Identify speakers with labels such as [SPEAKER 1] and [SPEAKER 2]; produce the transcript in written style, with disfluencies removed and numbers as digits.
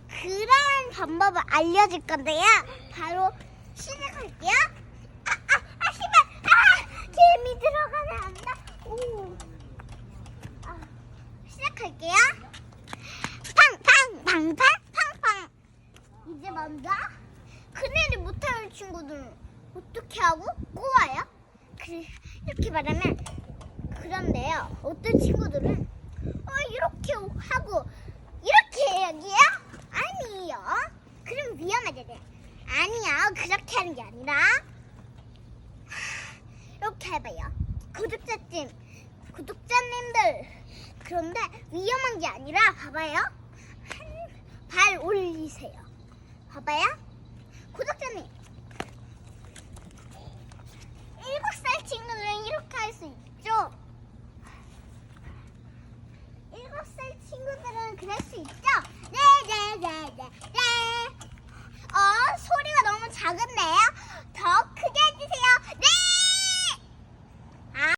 [SPEAKER 1] 그런 방법을 알려줄 건데요. 바로 시작할게요. 씨발! 개미 들어가면 안 돼. 오. 시작할게요. 팡팡! 이제 먼저 그네를 못하는 친구들은 어떻게 하고 꼬아요? 이렇게 말하면 그런데요. 어떤 친구들은 이렇게 하고 이렇게 해야지요? 아니요. 그럼 위험하잖아요. 아니야. 그렇게 하는 게 아니라 이렇게 해봐요. 구독자님들. 그런데 위험한 게 아니라 봐봐요. 한 발 올리세요. 봐봐요. 구독자님. 7살 친구들은 이렇게 할 수 있죠? 7살 친구들은 그럴 수 있죠? 네.